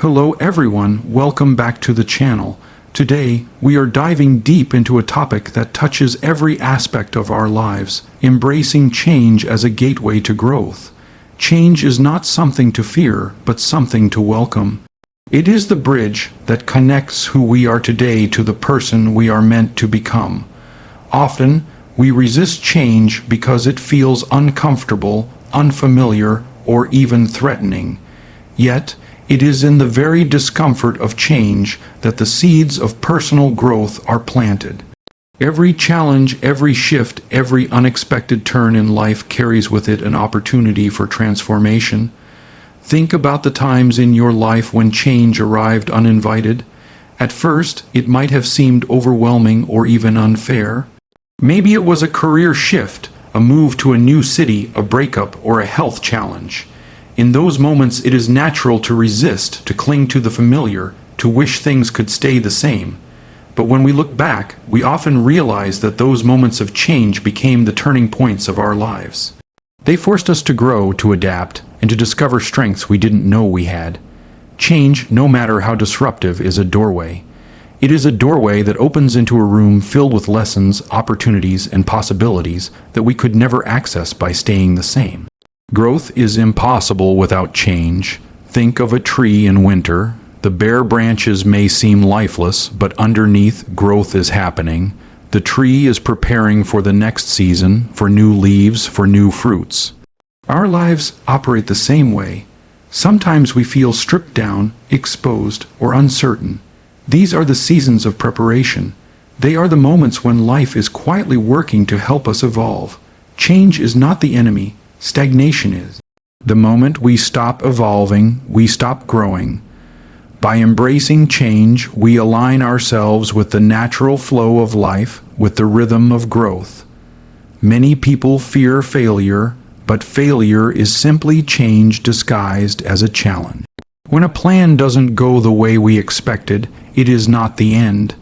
Hello everyone, welcome back to the channel. Today, we are diving deep into a topic that touches every aspect of our lives, embracing change as a gateway to growth. Change is not something to fear, but something to welcome. It is the bridge that connects who we are today to the person we are meant to become. Often, we resist change because it feels uncomfortable, unfamiliar, or even threatening. Yet, it is in the very discomfort of change that the seeds of personal growth are planted. Every challenge, every shift, every unexpected turn in life carries with it an opportunity for transformation. Think about the times in your life when change arrived uninvited. At first, it might have seemed overwhelming or even unfair. Maybe it was a career shift, a move to a new city, a breakup, or a health challenge. In those moments, it is natural to resist, to cling to the familiar, to wish things could stay the same. But when we look back, we often realize that those moments of change became the turning points of our lives. They forced us to grow, to adapt, and to discover strengths we didn't know we had. Change, no matter how disruptive, is a doorway. It is a doorway that opens into a room filled with lessons, opportunities, and possibilities that we could never access by staying the same. Growth is impossible without change. Think of a tree in winter. The bare branches may seem lifeless, but underneath, growth is happening. The tree is preparing for the next season, for new leaves, for new fruits. Our lives operate the same way. Sometimes we feel stripped down, exposed, or uncertain. These are the seasons of preparation. They are the moments when life is quietly working to help us evolve. Change is not the enemy. Stagnation is. The moment we stop evolving, we stop growing. By embracing change, we align ourselves with the natural flow of life, with the rhythm of growth. Many people fear failure, but failure is simply change disguised as a challenge. When a plan doesn't go the way we expected, it is not the end.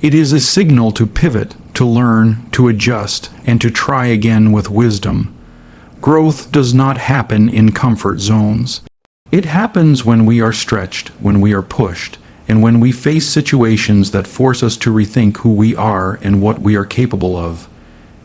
It is a signal to pivot, to learn, to adjust, and to try again with wisdom. Growth does not happen in comfort zones. It happens when we are stretched, when we are pushed, and when we face situations that force us to rethink who we are and what we are capable of.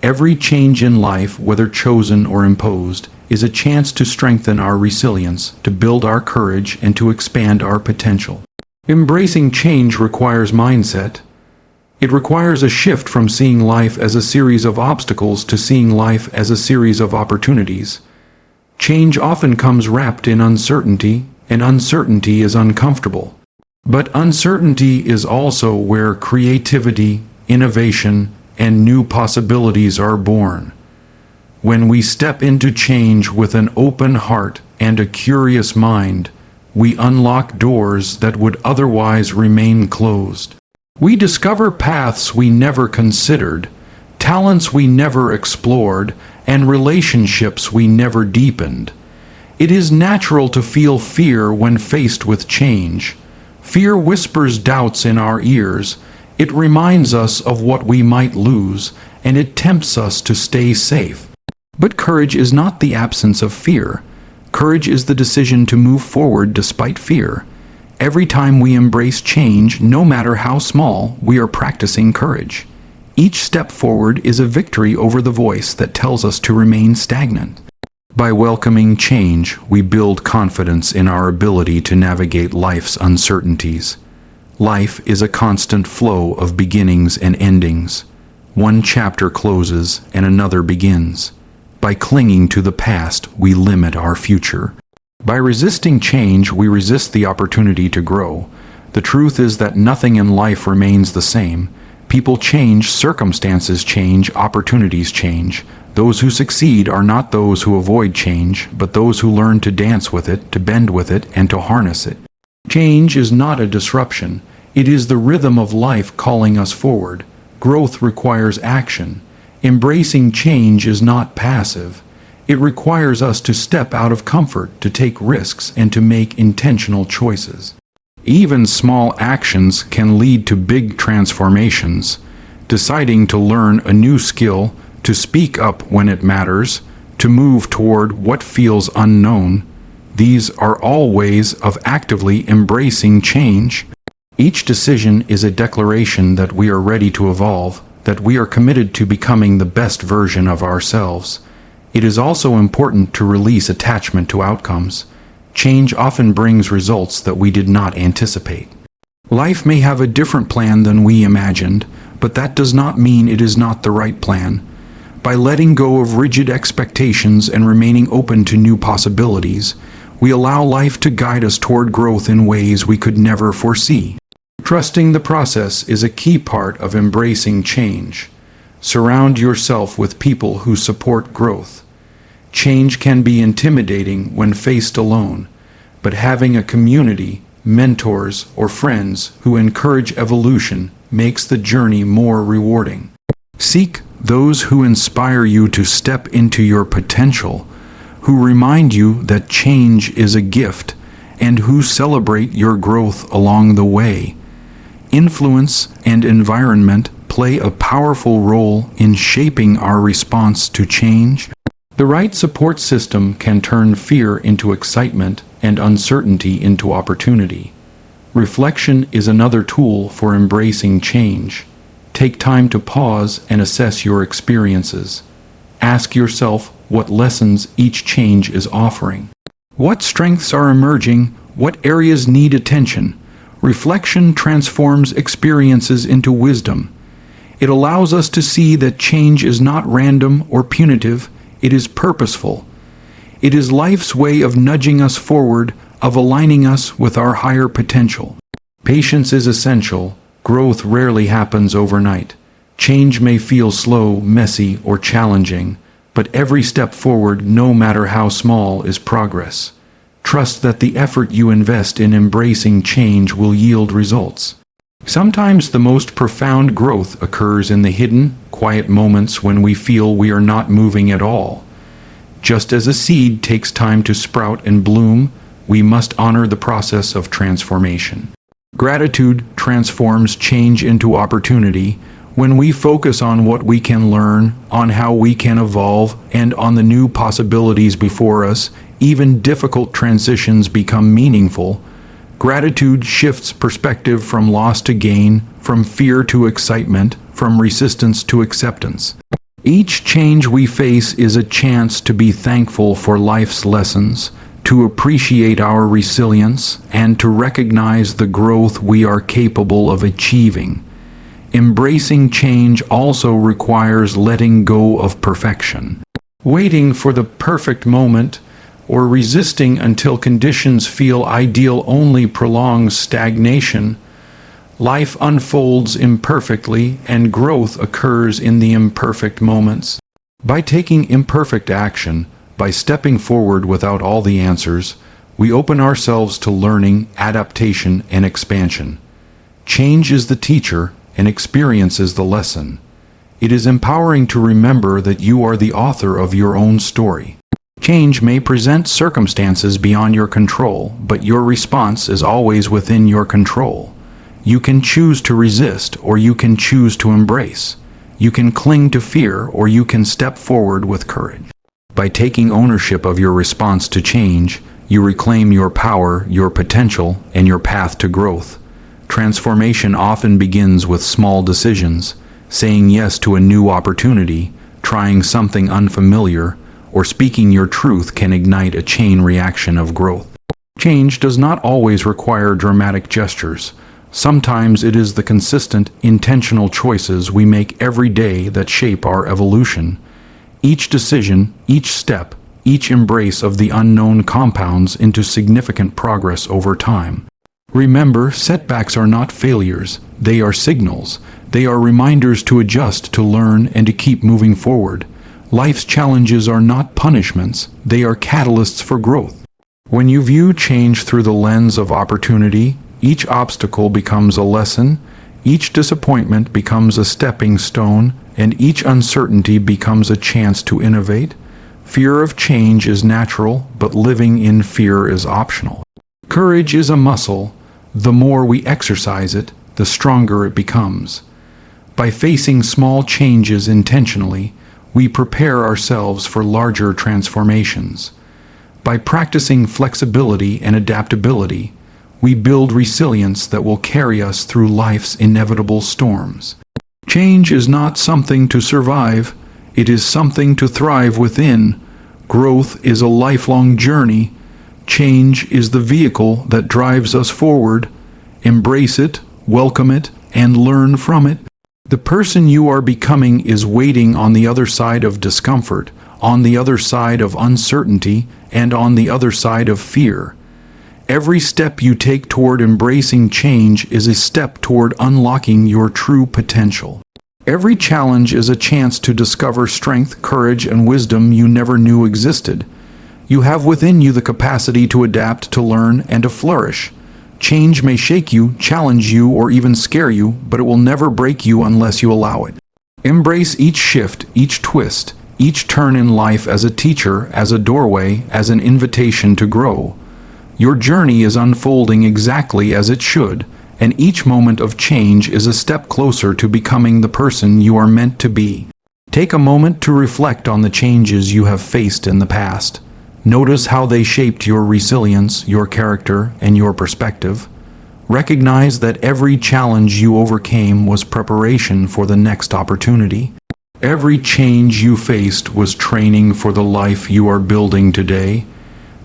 Every change in life, whether chosen or imposed, is a chance to strengthen our resilience, to build our courage, and to expand our potential. Embracing change requires mindset. It requires a shift from seeing life as a series of obstacles to seeing life as a series of opportunities. Change often comes wrapped in uncertainty, and uncertainty is uncomfortable. But uncertainty is also where creativity, innovation, and new possibilities are born. When we step into change with an open heart and a curious mind, we unlock doors that would otherwise remain closed. We discover paths we never considered, talents we never explored, and relationships we never deepened. It is natural to feel fear when faced with change. Fear whispers doubts in our ears. It reminds us of what we might lose, and it tempts us to stay safe. But courage is not the absence of fear. Courage is the decision to move forward despite fear. Every time we embrace change, no matter how small, we are practicing courage. Each step forward is a victory over the voice that tells us to remain stagnant. By welcoming change, we build confidence in our ability to navigate life's uncertainties. Life is a constant flow of beginnings and endings. One chapter closes and another begins. By clinging to the past, we limit our future. By resisting change, we resist the opportunity to grow. The truth is that nothing in life remains the same. People change, circumstances change, opportunities change. Those who succeed are not those who avoid change, but those who learn to dance with it, to bend with it, and to harness it. Change is not a disruption. It is the rhythm of life calling us forward. Growth requires action. Embracing change is not passive. It requires us to step out of comfort, to take risks, and to make intentional choices. Even small actions can lead to big transformations. Deciding to learn a new skill, to speak up when it matters, to move toward what feels unknown. These are all ways of actively embracing change. Each decision is a declaration that we are ready to evolve, that we are committed to becoming the best version of ourselves. It is also important to release attachment to outcomes. Change often brings results that we did not anticipate. Life may have a different plan than we imagined, but that does not mean it is not the right plan. By letting go of rigid expectations and remaining open to new possibilities, we allow life to guide us toward growth in ways we could never foresee. Trusting the process is a key part of embracing change. Surround yourself with people who support growth. Change can be intimidating when faced alone, but having a community, mentors, or friends who encourage evolution makes the journey more rewarding. Seek those who inspire you to step into your potential, who remind you that change is a gift, and who celebrate your growth along the way. Influence and environment play a powerful role in shaping our response to change. The right support system can turn fear into excitement and uncertainty into opportunity. Reflection is another tool for embracing change. Take time to pause and assess your experiences. Ask yourself what lessons each change is offering. What strengths are emerging? What areas need attention? Reflection transforms experiences into wisdom. It allows us to see that change is not random or punitive, it is purposeful. It is life's way of nudging us forward, of aligning us with our higher potential. Patience is essential. Growth rarely happens overnight. Change may feel slow, messy, or challenging, but every step forward, no matter how small, is progress. Trust that the effort you invest in embracing change will yield results. Sometimes the most profound growth occurs in the hidden, quiet moments when we feel we are not moving at all. Just as a seed takes time to sprout and bloom, we must honor the process of transformation. Gratitude transforms change into opportunity. When we focus on what we can learn, on how we can evolve, and on the new possibilities before us, even difficult transitions become meaningful. Gratitude shifts perspective from loss to gain, from fear to excitement, from resistance to acceptance. Each change we face is a chance to be thankful for life's lessons, to appreciate our resilience, and to recognize the growth we are capable of achieving. Embracing change also requires letting go of perfection. Waiting for the perfect moment or resisting until conditions feel ideal only prolongs stagnation. Life unfolds imperfectly, and growth occurs in the imperfect moments. By taking imperfect action, by stepping forward without all the answers, we open ourselves to learning, adaptation, and expansion. Change is the teacher, and experience is the lesson. It is empowering to remember that you are the author of your own story. Change may present circumstances beyond your control, but your response is always within your control. You can choose to resist, or you can choose to embrace. You can cling to fear, or you can step forward with courage. By taking ownership of your response to change, you reclaim your power, your potential, and your path to growth. Transformation often begins with small decisions, saying yes to a new opportunity, trying something unfamiliar, or speaking your truth can ignite a chain reaction of growth. Change does not always require dramatic gestures. Sometimes it is the consistent, intentional choices we make every day that shape our evolution. Each decision, each step, each embrace of the unknown compounds into significant progress over time. Remember, setbacks are not failures, they are signals. They are reminders to adjust, to learn, and to keep moving forward. Life's challenges are not punishments, they are catalysts for growth. When you view change through the lens of opportunity, each obstacle becomes a lesson, each disappointment becomes a stepping stone, and each uncertainty becomes a chance to innovate. Fear of change is natural, but living in fear is optional. Courage is a muscle. The more we exercise it, the stronger it becomes. By facing small changes intentionally, we prepare ourselves for larger transformations. By practicing flexibility and adaptability, we build resilience that will carry us through life's inevitable storms. Change is not something to survive, it is something to thrive within. Growth is a lifelong journey. Change is the vehicle that drives us forward. Embrace it, welcome it, and learn from it. The person you are becoming is waiting on the other side of discomfort, on the other side of uncertainty, and on the other side of fear. Every step you take toward embracing change is a step toward unlocking your true potential. Every challenge is a chance to discover strength, courage, and wisdom you never knew existed. You have within you the capacity to adapt, to learn, and to flourish. Change may shake you, challenge you, or even scare you, but it will never break you unless you allow it. Embrace each shift, each twist, each turn in life as a teacher, as a doorway, as an invitation to grow. Your journey is unfolding exactly as it should, and each moment of change is a step closer to becoming the person you are meant to be. Take a moment to reflect on the changes you have faced in the past. Notice how they shaped your resilience, your character, and your perspective. Recognize that every challenge you overcame was preparation for the next opportunity. Every change you faced was training for the life you are building today.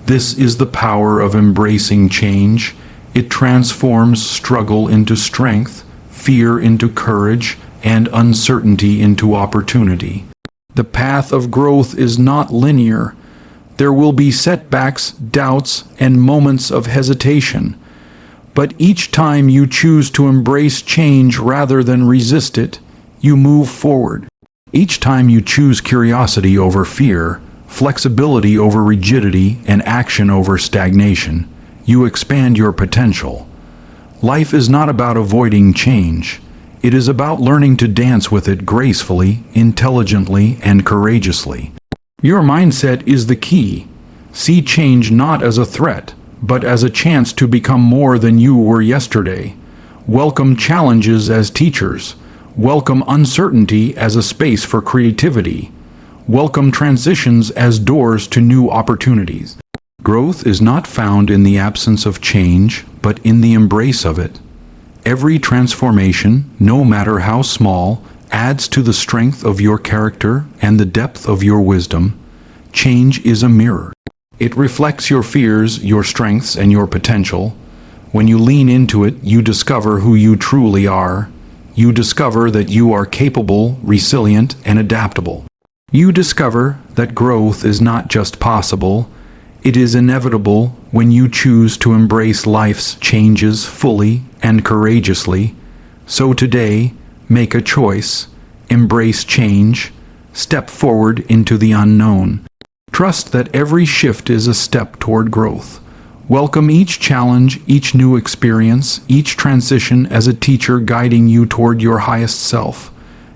This is the power of embracing change. It transforms struggle into strength, fear into courage, and uncertainty into opportunity. The path of growth is not linear. There will be setbacks, doubts, and moments of hesitation. But each time you choose to embrace change rather than resist it, you move forward. Each time you choose curiosity over fear, flexibility over rigidity, and action over stagnation, you expand your potential. Life is not about avoiding change. It is about learning to dance with it gracefully, intelligently, and courageously. Your mindset is the key. See change not as a threat, but as a chance to become more than you were yesterday. Welcome challenges as teachers. Welcome uncertainty as a space for creativity. Welcome transitions as doors to new opportunities. Growth is not found in the absence of change, but in the embrace of it. Every transformation, no matter how small, adds to the strength of your character and the depth of your wisdom. Change is a mirror. It reflects your fears, your strengths, and your potential. When you lean into it, you discover who you truly are. You discover that you are capable, resilient, and adaptable. You discover that growth is not just possible, it is inevitable when you choose to embrace life's changes fully and courageously. So today, make a choice, embrace change, step forward into the unknown. Trust that every shift is a step toward growth. Welcome each challenge, each new experience, each transition as a teacher guiding you toward your highest self.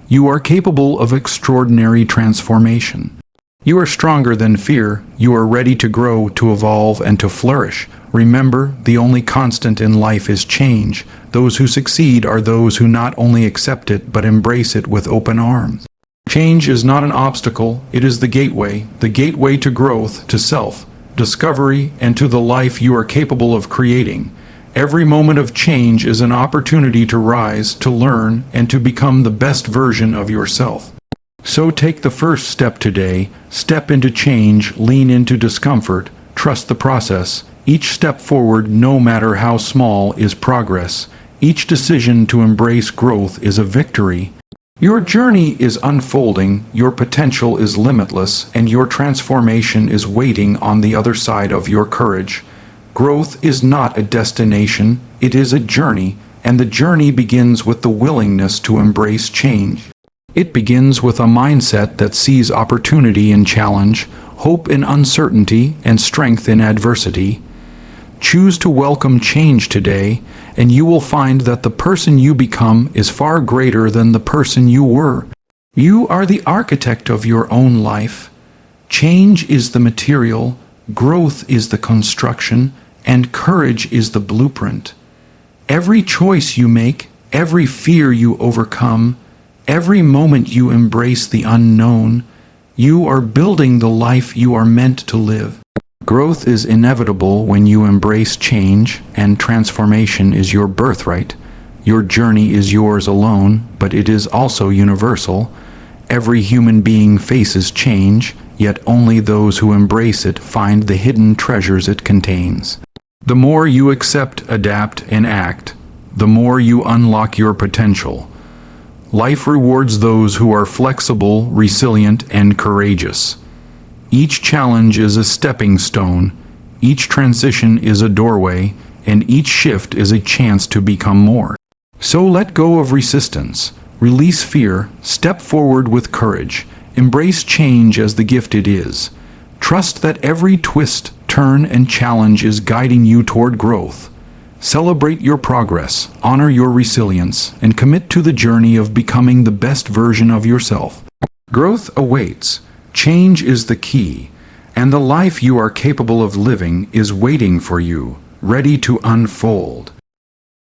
You are capable of extraordinary transformation. You are stronger than fear. You are ready to grow, to evolve, and to flourish. Remember, the only constant in life is change. Those who succeed are those who not only accept it, but embrace it with open arms. Change is not an obstacle, it is the gateway to growth, to self-discovery, and to the life you are capable of creating. Every moment of change is an opportunity to rise, to learn, and to become the best version of yourself. So take the first step today, step into change, lean into discomfort, trust the process. Each step forward, no matter how small, is progress. Each decision to embrace growth is a victory. Your journey is unfolding, your potential is limitless, and your transformation is waiting on the other side of your courage. Growth is not a destination, it is a journey, and the journey begins with the willingness to embrace change. It begins with a mindset that sees opportunity in challenge, hope in uncertainty, and strength in adversity. Choose to welcome change today, and you will find that the person you become is far greater than the person you were. You are the architect of your own life. Change is the material, growth is the construction, and courage is the blueprint. Every choice you make, every fear you overcome, every moment you embrace the unknown, you are building the life you are meant to live. Growth is inevitable when you embrace change, and transformation is your birthright. Your journey is yours alone, but it is also universal. Every human being faces change, yet only those who embrace it find the hidden treasures it contains. The more you accept, adapt, and act, the more you unlock your potential. Life rewards those who are flexible, resilient, and courageous. Each challenge is a stepping stone, each transition is a doorway, and each shift is a chance to become more. So let go of resistance, release fear, step forward with courage, embrace change as the gift it is. Trust that every twist, turn, and challenge is guiding you toward growth. Celebrate your progress, honor your resilience, and commit to the journey of becoming the best version of yourself. Growth awaits. Change is the key, and the life you are capable of living is waiting for you, ready to unfold.